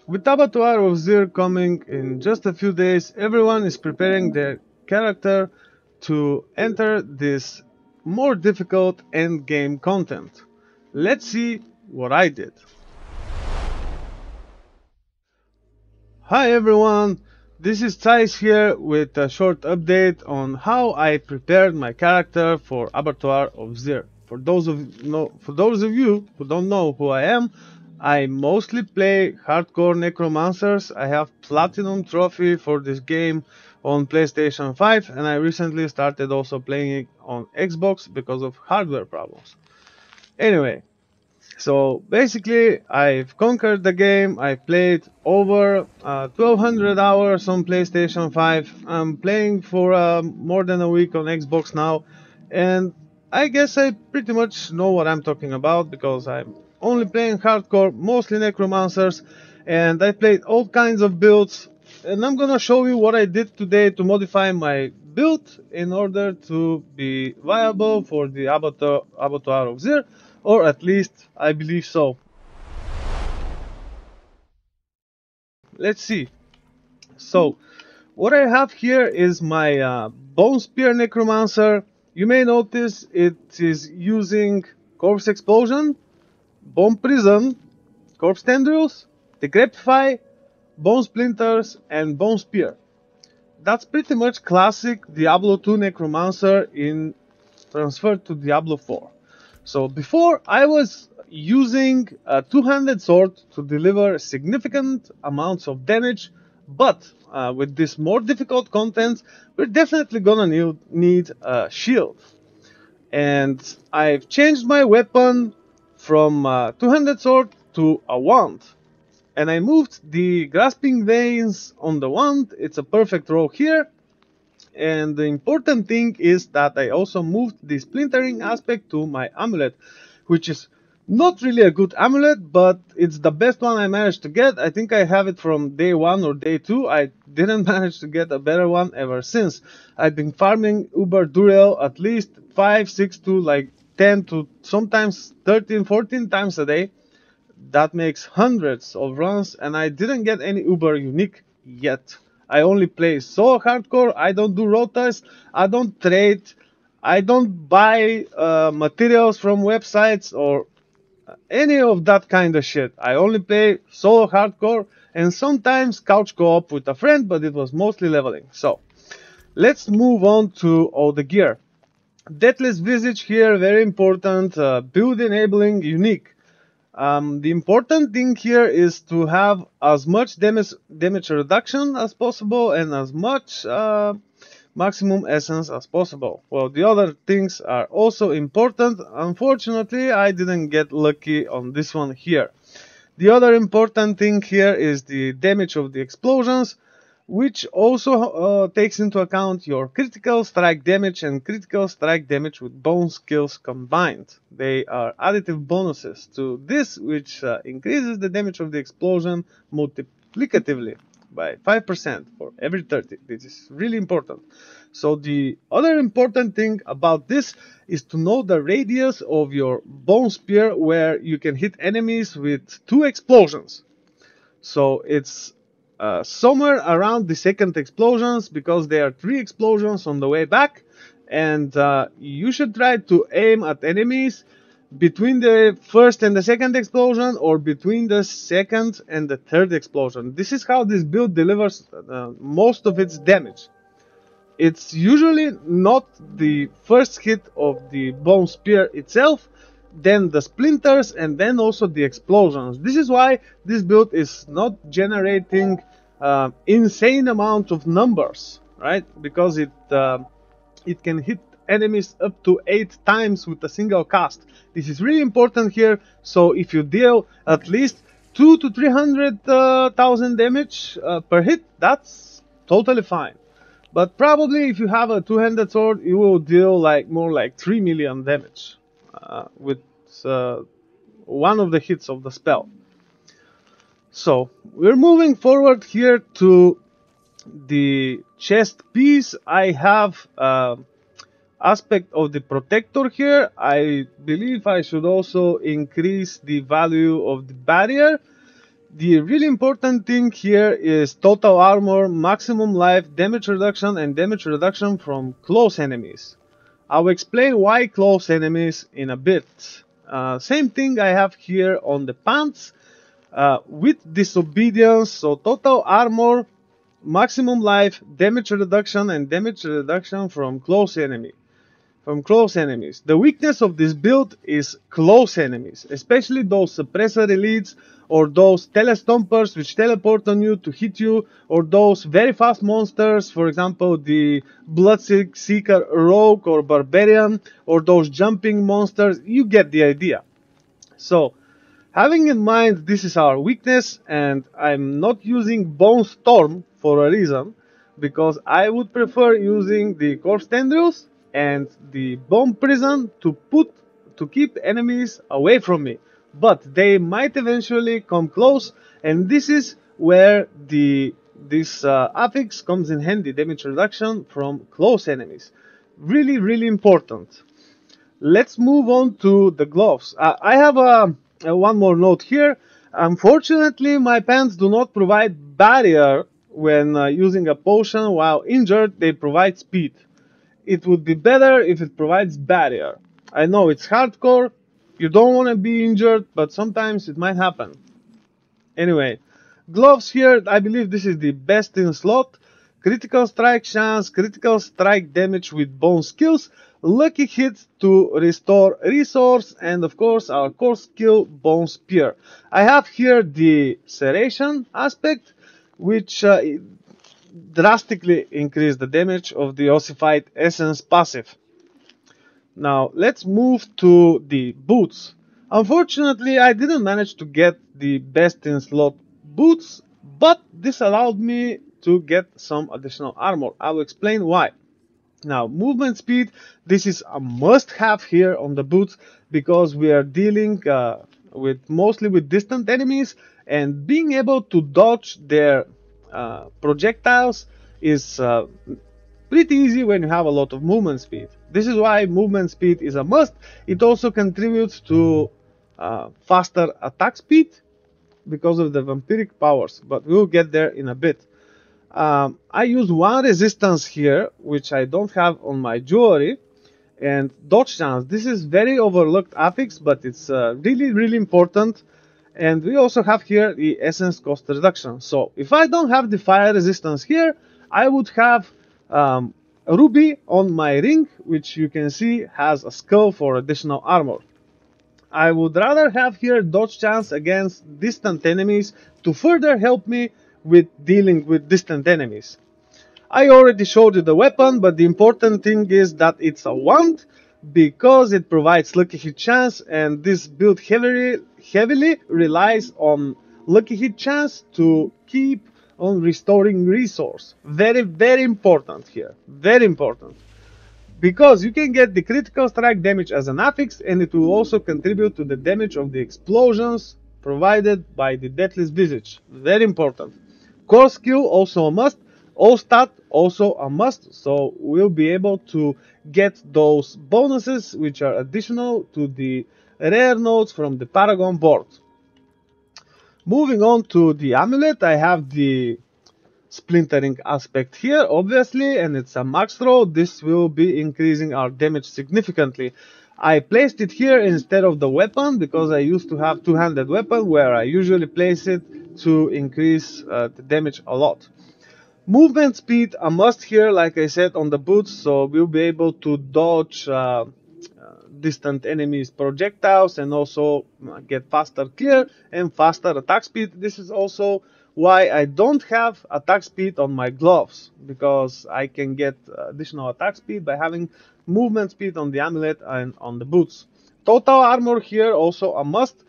With Abattoir of Zir coming in just a few days, everyone is preparing their character to enter this more difficult endgame content. Let's see what I did. Hi everyone, this is Zeiss here with a short update on how I prepared my character for Abattoir of Zir. For those of you who don't know who I am, I mostly play hardcore necromancers. I have platinum trophy for this game on PlayStation 5 and I recently started also playing it on Xbox because of hardware problems. Anyway, so basically, I've conquered the game. I played over 1200 hours on PlayStation 5. I'm playing for more than a week on Xbox now, and I guess I pretty much know what I'm talking about because I'm only playing hardcore, mostly necromancers, and I played all kinds of builds. And I'm gonna show you what I did today to modify my build in order to be viable for the Abattoir of Zir, or at least I believe so. Let's see. So, what I have here is my Bone Spear Necromancer. You may notice it is using Corpse Explosion, Bone Prison, Corpse Tendrils, Decrepify, Bone Splinters, and Bone Spear. That's pretty much classic Diablo 2 Necromancer in transferred to Diablo 4. So before I was using a two-handed sword to deliver significant amounts of damage, but with this more difficult content, we're definitely gonna need a shield. And I've changed my weapon from a two-handed sword to a wand. And I moved the grasping veins on the wand. It's a perfect row here. And the important thing is that I also moved the splintering aspect to my amulet, which is not really a good amulet, but it's the best one I managed to get. I think I have it from day 1 or day 2. I didn't manage to get a better one ever since. I've been farming Uber Durel at least 5, 6 to like 10 to sometimes 13, 14 times a day. That makes hundreds of runs, and I didn't get any Uber unique yet. I only play solo hardcore. I don't do rotas. I don't trade. I don't buy materials from websites or any of that kind of shit. I only play solo hardcore and sometimes couch co-op with a friend, but it was mostly leveling. So let's move on to all the gear. Deathless Visage here, very important. Build enabling, unique. The important thing here is to have as much damage reduction as possible and as much maximum essence as possible. Well, the other things are also important. Unfortunately, I didn't get lucky on this one here. The other important thing here is the damage of the explosions, which also takes into account your critical strike damage and critical strike damage with bone skills combined. They are additive bonuses to this, which increases the damage of the explosion multiplicatively by 5% for every 30. This is really important. So the other important thing about this is to know the radius of your bone spear where you can hit enemies with 2 explosions. So it's somewhere around the second explosions, because there are 3 explosions on the way back, and you should try to aim at enemies between the first and the second explosion, or between the second and the third explosion. This is how this build delivers most of its damage. It's usually not the first hit of the bone spear itself, then the splinters, and then also the explosions. This is why this build is not generating insane amount of numbers, right? Because it can hit enemies up to 8 times with a single cast. This is really important here. So if you deal at least 2 to 300,000 damage per hit, that's totally fine. But probably if you have a two-handed sword, you will deal more like 3 million damage with one of the hits of the spell. So we're moving forward here to the chest piece. I have aspect of the protector here. I believe I should also increase the value of the barrier. The really important thing here is total armor, maximum life, damage reduction, and damage reduction from close enemies. I'll explain why close enemies in a bit. Same thing I have here on the pants with disobedience, so total armor, maximum life, damage reduction, and damage reduction from close enemies. The weakness of this build is close enemies, especially those suppressor elites or those telestompers which teleport on you to hit you, or those very fast monsters, for example the Bloodseeker Rogue or Barbarian, or those jumping monsters. You get the idea. So, having in mind this is our weakness, and I'm not using Bone Storm for a reason, because I would prefer using the Corpse Tendrils and the Bone Prison to keep enemies away from me. But they might eventually come close, and this is where this affix comes in handy, damage reduction from close enemies. Really, really important. Let's move on to the gloves. I have one more note here. Unfortunately, my pants do not provide barrier when using a potion. While injured, they provide speed. It would be better if it provides barrier. I know it's hardcore, you don't want to be injured, but sometimes it might happen. Anyway, gloves here, I believe this is the best in slot. Critical strike chance, critical strike damage with bone skills, lucky hit to restore resource, and of course our core skill, bone spear. I have here the serration aspect, which drastically increase the damage of the ossified essence passive. Now let's move to the boots. Unfortunately, I didn't manage to get the best in slot boots, but this allowed me to get some additional armor. I will explain why. Now, movement speed, this is a must-have here on the boots, because we are dealing mostly with distant enemies, and being able to dodge their projectiles is pretty easy when you have a lot of movement speed. This is why movement speed is a must. It also contributes to faster attack speed because of the Vampiric Powers, but we'll get there in a bit. I use one resistance here, which I don't have on my jewelry, and dodge chance. This is very overlooked affix, but it's really, really important. And we also have here the essence cost reduction. So if I don't have the fire resistance here, I would have a ruby on my ring, which you can see has a skull for additional armor. I would rather have here dodge chance against distant enemies to further help me with dealing with distant enemies. I already showed you the weapon, but the important thing is that it's a wand, because it provides lucky hit chance, and this build heavily relies on lucky hit chance to keep on restoring resource. Very, very important here. Very important. Because you can get the critical strike damage as an affix, and it will also contribute to the damage of the explosions provided by the Deathless Visage. Very important. Core skill also a must. All stat also a must, so we'll be able to get those bonuses which are additional to the rare notes from the Paragon board. Moving on to the amulet, I have the splintering aspect here, obviously, and it's a max throw. This will be increasing our damage significantly. I placed it here instead of the weapon, because I used to have two-handed weapon where I usually place it to increase the damage a lot. Movement speed, a must here, like I said, on the boots, so we'll be able to dodge distant enemies' projectiles, and also get faster clear and faster attack speed. This is also why I don't have attack speed on my gloves, because I can get additional attack speed by having movement speed on the amulet and on the boots. Total armor here also a must.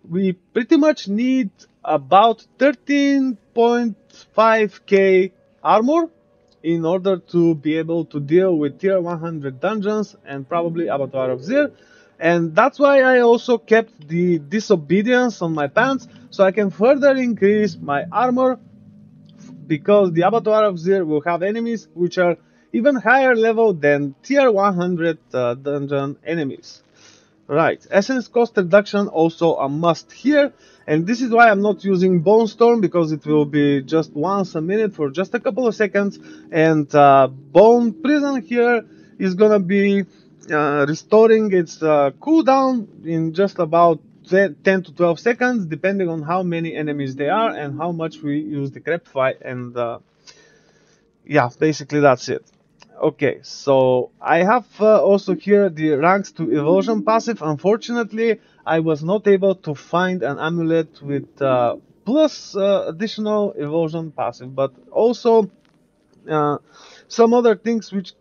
We pretty much need about 13.5k armor in order to be able to deal with tier 100 dungeons and probably Abattoir of Zir. And that's why I also kept the disobedience on my pants, so I can further increase my armor, because the Abattoir of Zir will have enemies which are even higher level than tier 100 dungeon enemies. Right, essence cost reduction also a must here, and this is why I'm not using Bone Storm, because it will be just once a minute for just a couple of seconds, and Bone Prison here is gonna be restoring its cooldown in just about 10 to 12 seconds, depending on how many enemies they are and how much we use the Crepify, and yeah, basically that's it. Okay, so I have also here the ranks to evasion passive. Unfortunately, I was not able to find an amulet with plus additional evasion passive, but also uh, some other things which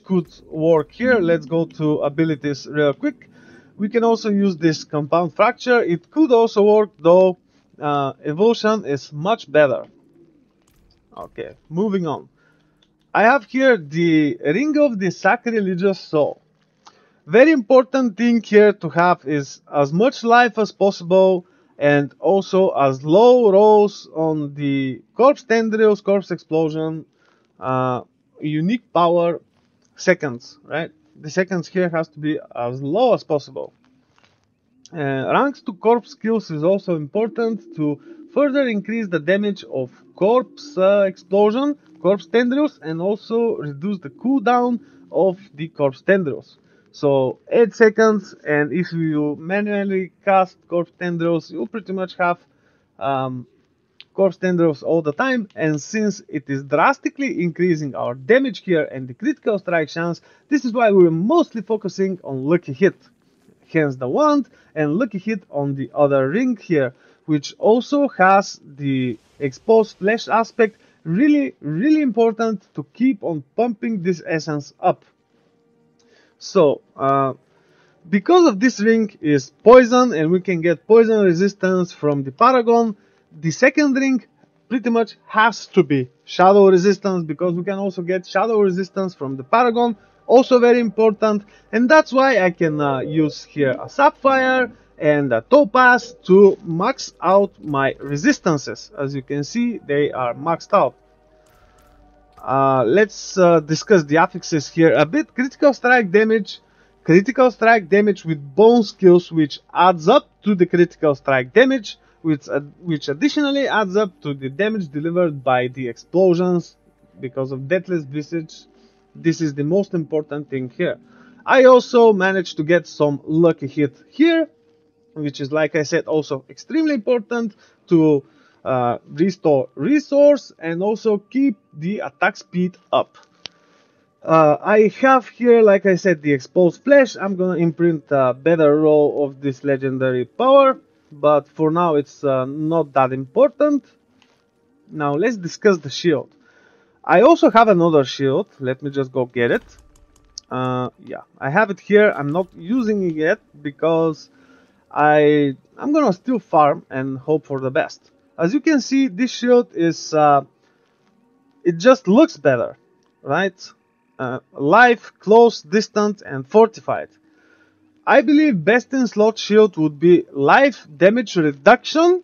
could work here. Let's go to abilities real quick. We can also use this compound fracture. It could also work, though evasion is much better. Okay, moving on. I have here the Ring of the Sacrilegious Soul. Very important thing here to have is as much life as possible, and also as low rolls on the Corpse Tendrils, Corpse Explosion, unique power seconds, right? The seconds here has to be as low as possible. Ranks to corpse skills is also important to further increase the damage of corpse explosion, corpse tendrils, and also reduce the cooldown of the corpse tendrils. So 8 seconds, and if you manually cast corpse tendrils, you pretty much have corpse tendrils all the time, and since it is drastically increasing our damage here and the critical strike chance, this is why we're mostly focusing on lucky hit. Hence the wand and lucky hit on the other ring here, which also has the exposed flesh aspect. Really important to keep on pumping this essence up. So because of this ring is poison, and we can get poison resistance from the Paragon, the second ring pretty much has to be shadow resistance, because we can also get shadow resistance from the Paragon, also very important, and that's why I can use here a Sapphire and a Topaz to max out my resistances. As you can see, they are maxed out. Let's discuss the affixes here a bit. Critical strike damage with bone skills, which adds up to the critical strike damage, which additionally adds up to the damage delivered by the explosions because of Deathless Visage. This is the most important thing here. I also managed to get some lucky hit here, which is, like I said, also extremely important to restore resource and also keep the attack speed up. I have here, like I said, the exposed flesh. I'm gonna imprint a better roll of this legendary power, but for now it's not that important. Now let's discuss the shield. I also have another shield. Let me just go get it. Yeah, I have it here. I'm not using it yet because I'm gonna still farm and hope for the best. As you can see, this shield is it just looks better, right? Life, close, distant, and fortified. I believe best in slot shield would be life damage reduction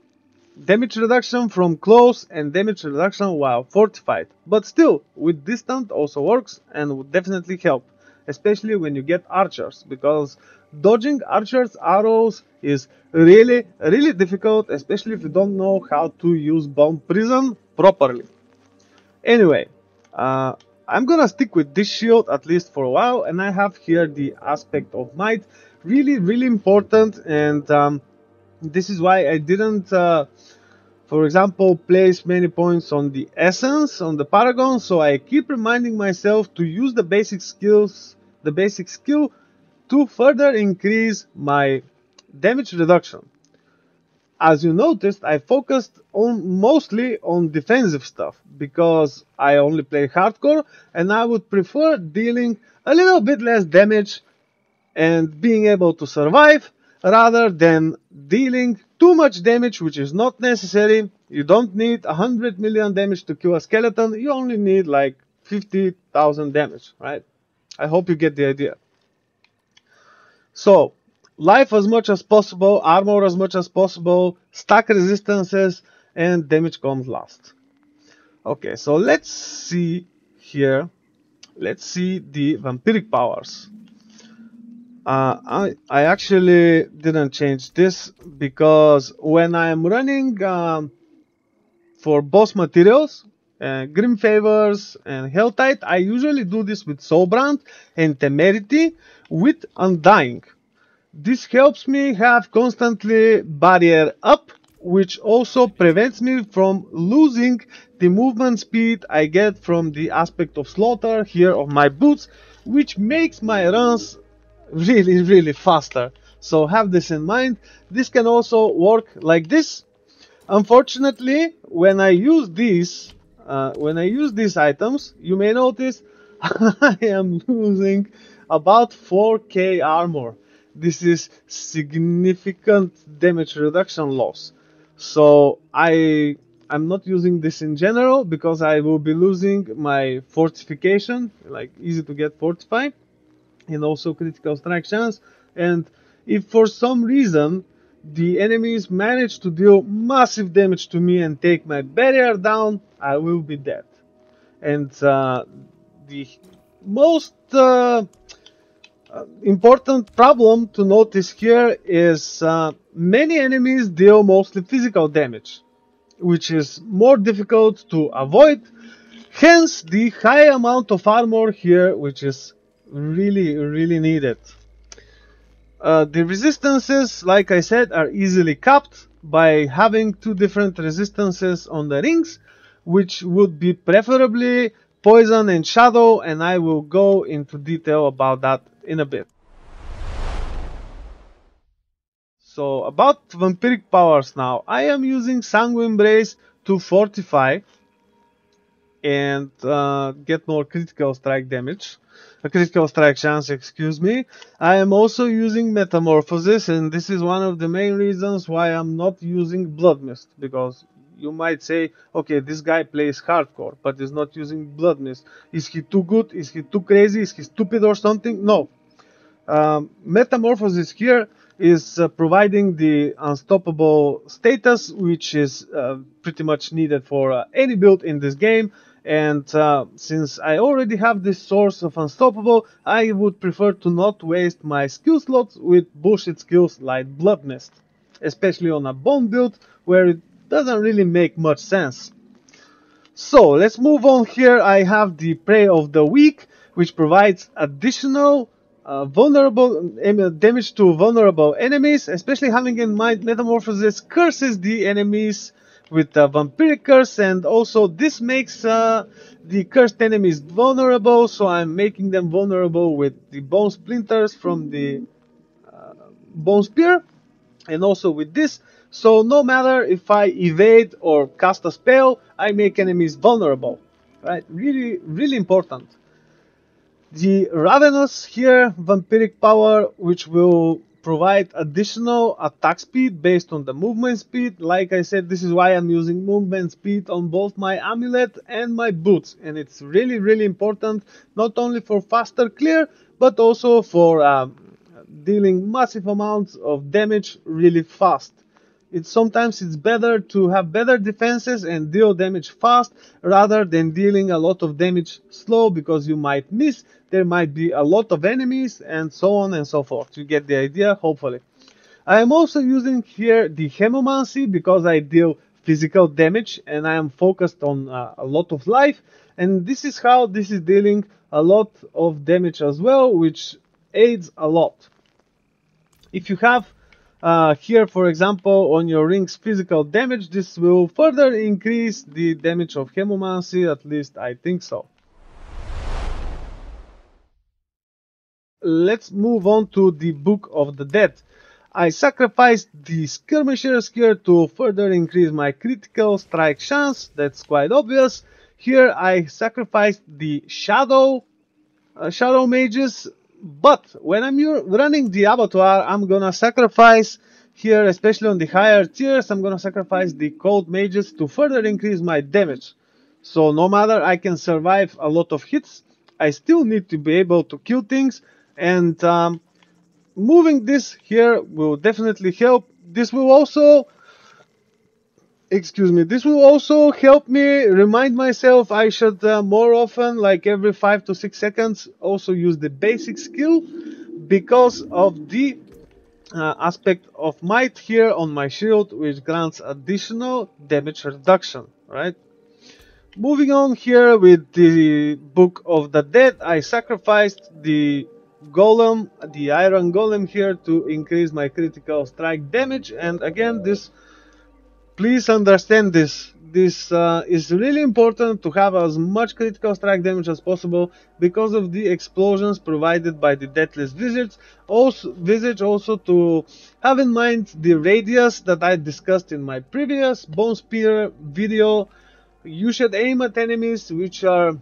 from close, and damage reduction while fortified. But still, with distant also works and would definitely help, especially when you get archers, because dodging archers' arrows is really difficult, especially if you don't know how to use Bomb Prison properly. Anyway, I'm gonna stick with this shield at least for a while, and I have here the Aspect of Might, really important, and this is why I didn't, for example, place many points on the Essence, on the Paragon, so I keep reminding myself to use the basic skill to further increase my damage reduction. As you noticed, I focused mostly on defensive stuff because I only play hardcore, and I would prefer dealing a little bit less damage and being able to survive rather than dealing too much damage, which is not necessary. You don't need 100 million damage to kill a skeleton. You only need like 50,000 damage, right? I hope you get the idea. So, life as much as possible, armor as much as possible, stack resistances, and damage comes last. Okay, so let's see here. Let's see the Vampiric Powers. I actually didn't change this because when I'm running for boss materials, Grim Favors and Helltide, I usually do this with Soulbrand and Temerity with Undying. This helps me have constantly barrier up, which also prevents me from losing the movement speed I get from the aspect of slaughter here of my boots, which makes my runs really faster. So have this in mind. This can also work like this. Unfortunately, when I use these items, you may notice I am losing about 4k armor. This is significant damage reduction loss. So I'm not using this in general because I will be losing my fortification, like easy to get fortified, and also critical strike chance. And if for some reason the enemies manage to deal massive damage to me and take my barrier down, I will be dead. And the most important problem to notice here is many enemies deal mostly physical damage, which is more difficult to avoid. Hence the high amount of armor here, which is really needed. The resistances, like I said, are easily capped by having two different resistances on the rings, which would be preferably poison and shadow, and I will go into detail about that in a bit. So about Vampiric Powers now, I am using Sanguine Brace to fortify and get more critical strike damage. A critical strike chance, excuse me. I am also using Metamorphosis, and this is one of the main reasons why I'm not using Blood Mist, because you might say, okay, this guy plays hardcore, but is not using Blood Mist. Is he too good? Is he too crazy? Is he stupid or something? No. Metamorphosis here is providing the unstoppable status, which is pretty much needed for any build in this game. And since I already have this source of unstoppable, I would prefer to not waste my skill slots with bullshit skills like Blood Mist, especially on a bone build where it doesn't really make much sense. So let's move on. Here I have the Prey of the Weak, which provides additional vulnerable damage to vulnerable enemies, especially having in mind Metamorphosis curses the enemies with Vampiric Curse, and also this makes the cursed enemies vulnerable, so I'm making them vulnerable with the Bone Splinters from the Bone Spear, and also with this, so no matter if I evade or cast a spell, I make enemies vulnerable, right? Really important. The Ravenous here, Vampiric Power, which will provide additional attack speed based on the movement speed. Like I said, this is why I'm using movement speed on both my amulet and my boots, and it's really important, not only for faster clear, but also for dealing massive amounts of damage really fast. Sometimes it's better to have better defenses and deal damage fast rather than dealing a lot of damage slow, because you might miss, there might be a lot of enemies, and so on and so forth. You get the idea, hopefully. I am also using here the Hemomancy because I deal physical damage and I am focused on a lot of life, and this is how this is dealing a lot of damage as well, which aids a lot. If you have here, for example, on your rings physical damage, this will further increase the damage of Hemomancy, at least I think so. Let's move on to the Book of the Dead. I sacrificed the Skirmishers here to further increase my critical strike chance, that's quite obvious. Here I sacrificed the Shadow Mages, but when I'm running the Abattoir, I'm gonna sacrifice here, especially on the higher tiers, I'm gonna sacrifice the Cold Mages to further increase my damage. So no matter I can survive a lot of hits, I still need to be able to kill things, and moving this here will definitely help. This will also help me remind myself I should more often, like every 5 to 6 seconds, also use the basic skill, because of the aspect of might here on my shield, which grants additional damage reduction, right? Moving on here with the Book of the Dead, I sacrificed the golem, the iron golem here, to increase my critical strike damage. And again, this, please understand this. This is really important to have as much critical strike damage as possible because of the explosions provided by the Deathless Visage. Also to have in mind the radius that I discussed in my previous Bone Spear video. You should aim at enemies which are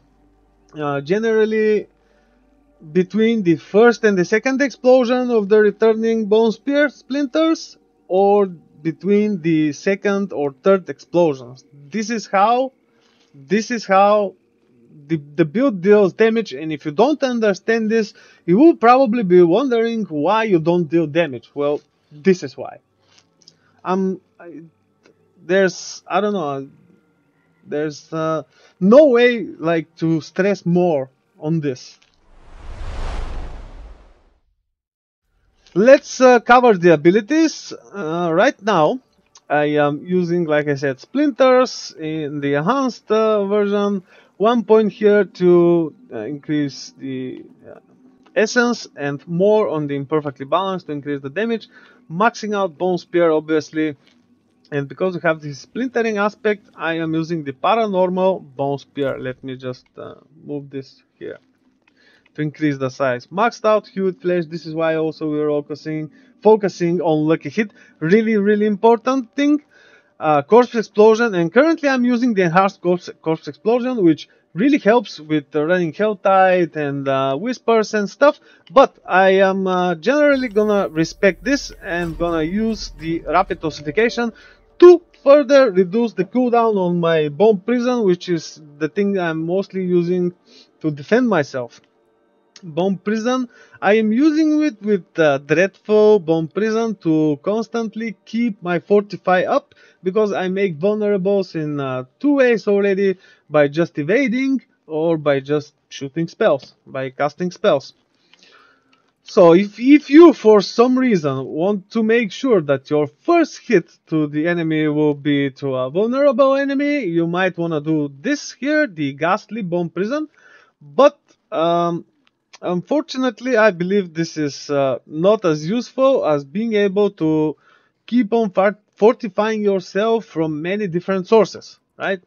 generally between the first and the second explosion of the returning Bone Spear splinters, or between the second or third explosions. This is how the build deals damage, and if you don't understand this, you will probably be wondering why you don't deal damage. Well, this is why. There's no way like to stress more on this. Let's cover the abilities. Right now I am using, like I said, splinters in the enhanced version. 1 point here to increase the essence, and more on the imperfectly balanced to increase the damage. Maxing out Bone Spear, obviously. And because we have this splintering aspect, I am using the paranormal Bone Spear. Let me just move this here to increase the size. Maxed out Hued Flesh. This is why also we're focusing on Lucky Hit. Really important thing. Corpse Explosion, and currently I'm using the enhanced Corpse Explosion, which really helps with running Helltide and Whispers and stuff. But I am generally gonna respect this and gonna use the Rapid Ossification to further reduce the cooldown on my Bone Prison, which is the thing I'm mostly using to defend myself. Bone Prison, I am using it with Dreadful Bone Prison to constantly keep my Fortify up, because I make vulnerables in 2 ways already: by just evading or by just shooting spells, by casting spells. So if you for some reason want to make sure that your first hit to the enemy will be to a vulnerable enemy, you might want to do this here, the Ghastly Bone Prison. But unfortunately, I believe this is not as useful as being able to keep on fortifying yourself from many different sources, right?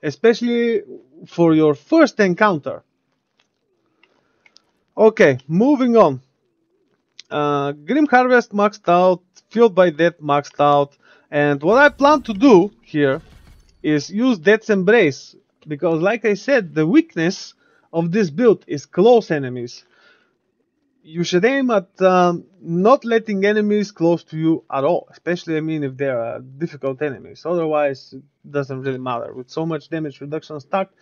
Especially for your first encounter. Okay, moving on. Grim Harvest maxed out, Fueled by Death maxed out, and what I plan to do here is use Death's Embrace, because like I said, the weakness of this build is close enemies. You should aim at not letting enemies close to you at all, especially, I mean, if they are difficult enemies. Otherwise, it doesn't really matter. With so much damage reduction stacked,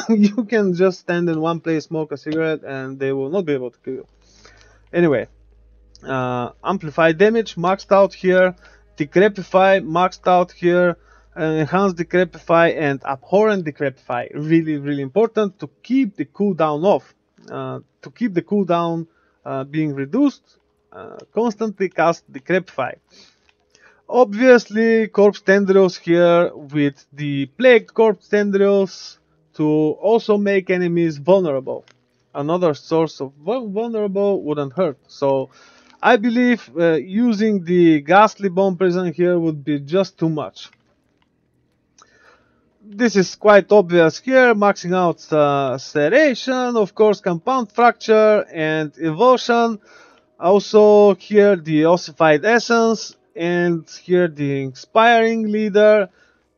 you can just stand in one place, smoke a cigarette, and they will not be able to kill you. Anyway, Amplified Damage maxed out here, Decrepify maxed out here, Enhanced Decrepify and Abhorrent Decrepify. Really important to keep the cooldown off. To keep the cooldown being reduced, constantly cast Decrepify. Obviously, Corpse Tendrils here with the Plagued Corpse Tendrils to also make enemies vulnerable. Another source of vulnerable wouldn't hurt. So I believe using the Ghastly Bone Prison here would be just too much. This is quite obvious here, maxing out Serration, of course, Compound Fracture and Evotion. Also here the Ossified Essence, and here the Inspiring Leader,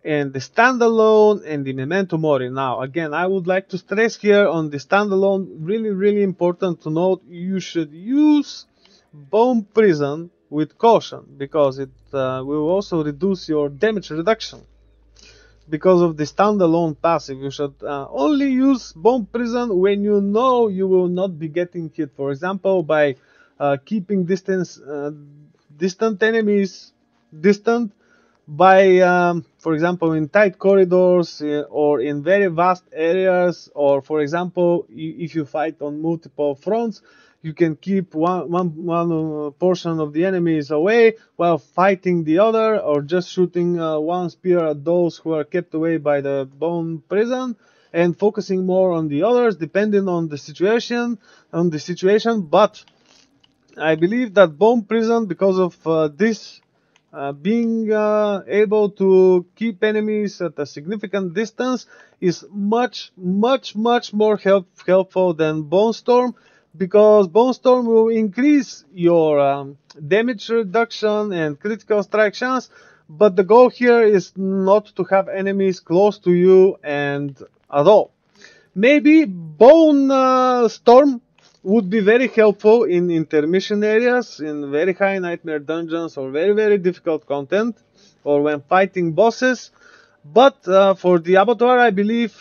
and the Standalone, and the Memento Mori. Now, again, I would like to stress here on the Standalone, really important to note, you should use Bone Prison with caution, because it will also reduce your damage reduction. Because of the Standalone passive, you should only use Bone Prison when you know you will not be getting hit. For example, by keeping distant enemies distant, by for example in tight corridors or in very vast areas, or for example if you fight on multiple fronts, You can keep one portion of the enemies away while fighting the other, or just shooting one spear at those who are kept away by the bone prison, and focusing more on the others depending on the situation. But I believe that bone prison, because of this being able to keep enemies at a significant distance, is much more helpful than Bone Storm, because Bone Storm will increase your damage reduction and critical strike chance, but the goal here is not to have enemies close to you and at all. Maybe Bone Storm would be very helpful in intermission areas, in very high nightmare dungeons, or very difficult content, or when fighting bosses. But for the Abattoir, I believe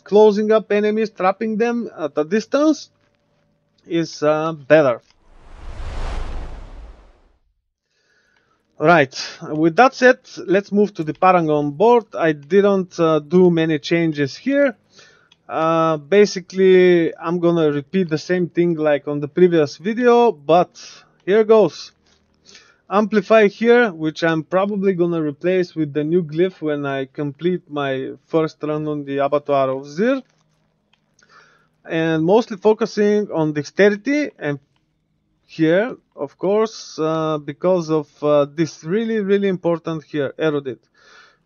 closing up enemies, trapping them at a distance, is better. Right, with that said, let's move to the Paragon board. I didn't do many changes here. Basically, I'm gonna repeat the same thing like on the previous video, but here goes. Amplify here, which I'm probably gonna replace with the new glyph when I complete my first run on the Abattoir of Zir, and mostly focusing on dexterity, and here, of course, because of this really important here, erudite.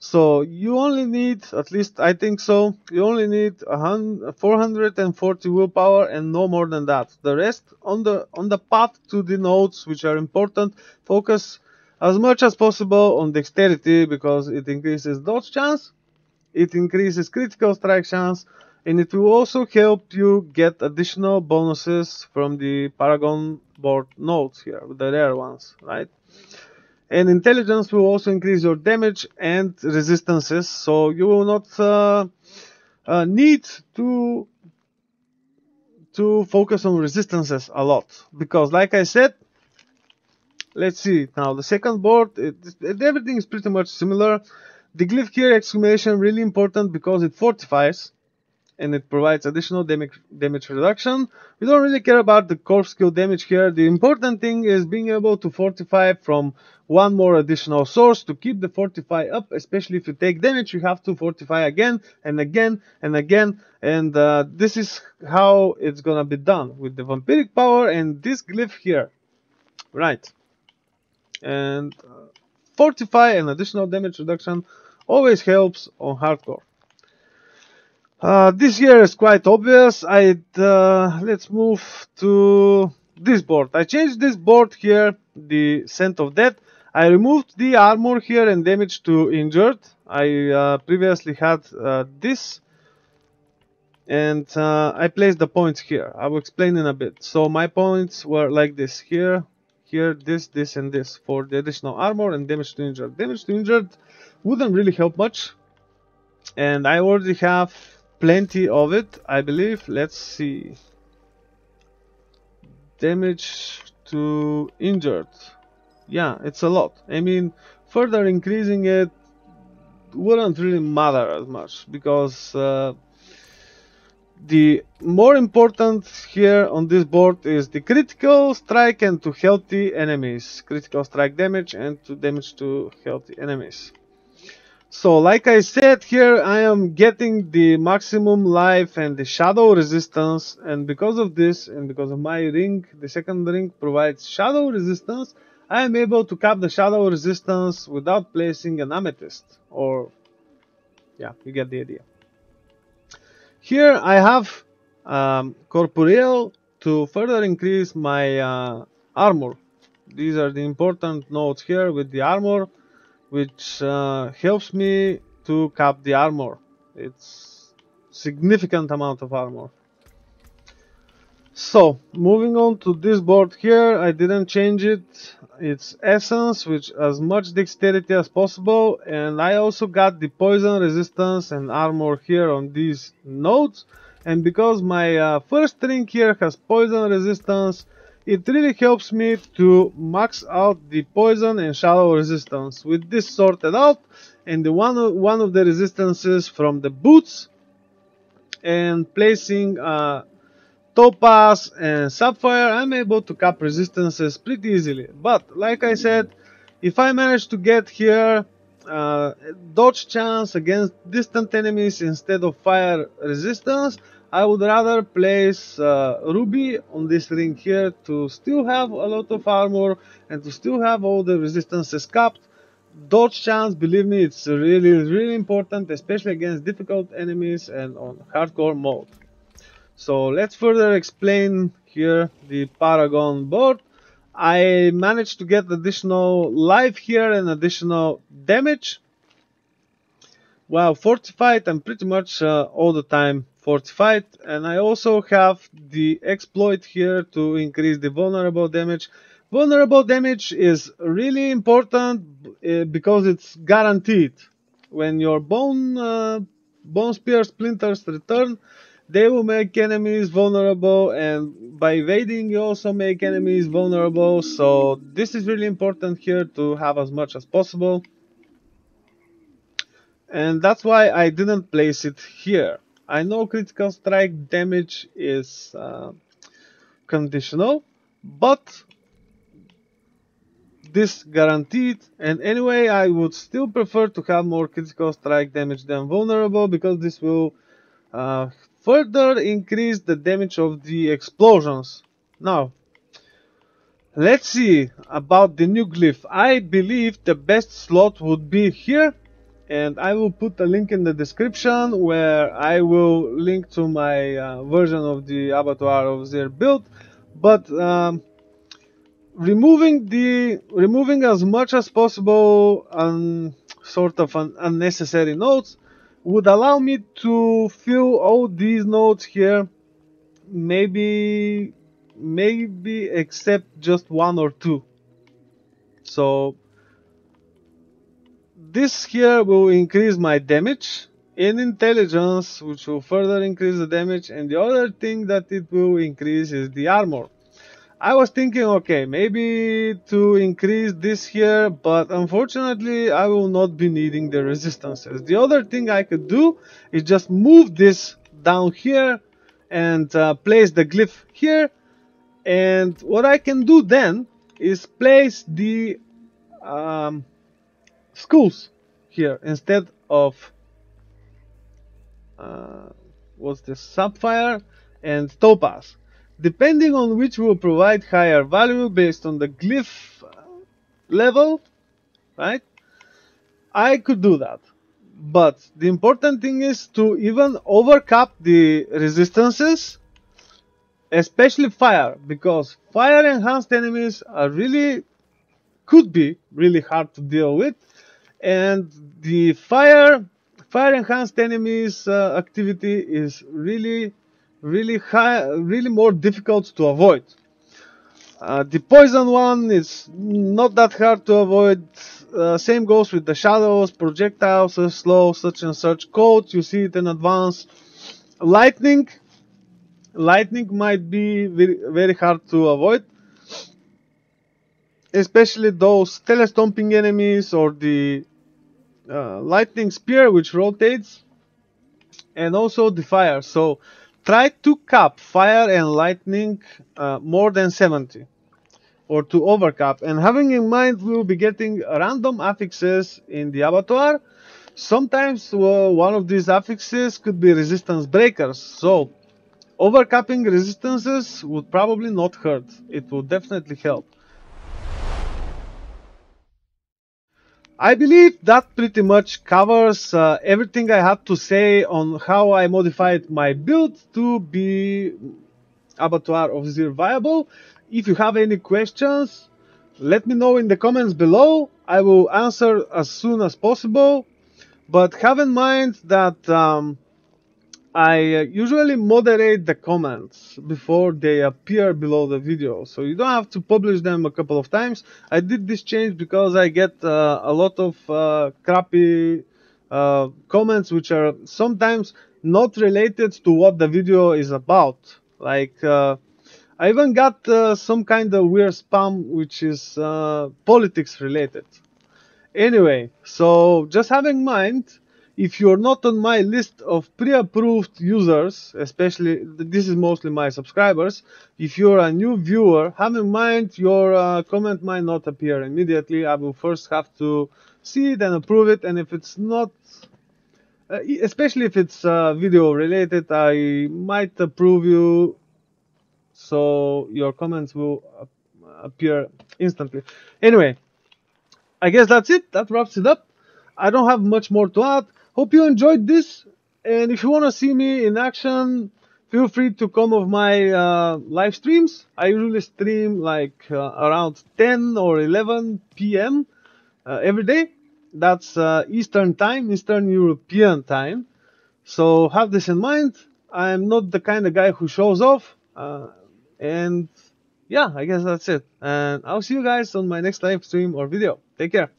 So you only need, at least I think so, you only need 440 willpower and no more than that. The rest, on the path to the nodes which are important, focus as much as possible on dexterity, because it increases dodge chance, it increases critical strike chance, and it will also help you get additional bonuses from the Paragon board nodes here, the rare ones, right? And intelligence will also increase your damage and resistances, so you will not need to focus on resistances a lot, because like I said, let's see now the second board, everything is pretty much similar. The glyph here, exclamation, really important because it fortifies and it provides additional damage reduction. We don't really care about the corpse skill damage here. The important thing is being able to fortify from one more additional source. To keep the fortify up, especially if you take damage, you have to fortify again and again and again, and this is how it's gonna be done with the Vampiric Power and this glyph here, right? And fortify and additional damage reduction always helps on hardcore. This here is quite obvious. Let's move to this board. I changed this board here, the Scent of Death. I removed the armor here and damage to injured. I previously had this, and I placed the points here. I will explain in a bit. So my points were like this: here, this, and this for the additional armor and damage to injured. Damage to injured wouldn't really help much, and I already have plenty of it, I believe. Let's see. Damage to injured. Yeah, it's a lot. I mean, further increasing it wouldn't really matter as much, because the more important here on this board is the critical strike and to healthy enemies. Critical strike damage and to damage to healthy enemies. So like I said, here I am getting the maximum life and the shadow resistance, and because of this and because of my ring, the second ring provides shadow resistance, I am able to cap the shadow resistance without placing an amethyst, or yeah, you get the idea. Here I have corporeal to further increase my armor. These are the important nodes here with the armor, which helps me to cap the armor. It's significant amount of armor. So moving on to this board here, I didn't change it. It's essence, which as much dexterity as possible, and I also got the poison resistance and armor here on these nodes. And because my first ring here has poison resistance, it really helps me to max out the poison and shadow resistance. With this sorted out, and the one of the resistances from the boots, and placing topaz and sapphire, I'm able to cap resistances pretty easily. But like I said, if I manage to get here dodge chance against distant enemies instead of fire resistance, I would rather place ruby on this ring here to still have a lot of armor and to still have all the resistances capped. Dodge chance, believe me, it's really important, especially against difficult enemies and on hardcore mode. So let's further explain here the Paragon board. I managed to get additional life here and additional damage. While fortified, I'm pretty much all the time fortified, and I also have the exploit here to increase the vulnerable damage. Vulnerable damage is really important because it's guaranteed. When your bone spear splinters return, they will make enemies vulnerable, and by evading you also make enemies vulnerable. So this is really important here to have as much as possible. And that's why I didn't place it here. I know critical strike damage is conditional, but this guaranteed, and anyway I would still prefer to have more critical strike damage than vulnerable, because this will further increase the damage of the explosions. Now let's see about the new glyph. I believe the best slot would be here, and I will put a link in the description where I will link to my version of the Abattoir of Zir build. But removing as much as possible sort of unnecessary nodes would allow me to fill all these nodes here, maybe except just one or two. So this here will increase my damage in intelligence, which will further increase the damage, and the other thing that it will increase is the armor. I was thinking, okay, maybe to increase this here, but unfortunately I will not be needing the resistances. The other thing I could do is just move this down here and place the glyph here, and what I can do then is place the skulls here instead of what's this, sapphire and topaz, depending on which will provide higher value based on the glyph level, right? I could do that, but the important thing is to even overcap the resistances, especially fire, because fire enhanced enemies are could be really hard to deal with, and the fire enhanced enemies activity is really more difficult to avoid. The poison one is not that hard to avoid. Same goes with the shadows, projectiles are slow, such and such. Cold, you see it in advance. Lightning might be very hard to avoid, especially those telestomping enemies or the lightning spear which rotates, and also the fire. So try to cap fire and lightning more than 70, or to overcap. And having in mind we will be getting random affixes in the abattoir. Sometimes one of these affixes could be resistance breakers, so overcapping resistances would probably not hurt. It would definitely help. I believe that pretty much covers everything I had to say on how I modified my build to be Abattoir of Zir viable. If you have any questions, let me know in the comments below. I will answer as soon as possible. But have in mind that I usually moderate the comments before they appear below the video, so you don't have to publish them a couple of times. I did this change because I get a lot of crappy comments which are sometimes not related to what the video is about. Like I even got some kind of weird spam which is politics related. Anyway, so just have in mind, If you're not on my list of pre-approved users, especially, this is mostly my subscribers, if you're a new viewer, have in mind your comment might not appear immediately. I will first have to see it and approve it, and if it's not, especially if it's video related, I might approve you, so your comments will appear instantly. Anyway, I guess that's it. That wraps it up. I don't have much more to add. Hope you enjoyed this. And if you want to see me in action, feel free to come of my live streams. I usually stream like around 10 or 11 p.m. Every day. That's Eastern time, Eastern European time. So have this in mind. I'm not the kind of guy who shows off. And yeah, I guess that's it. And I'll see you guys on my next live stream or video. Take care.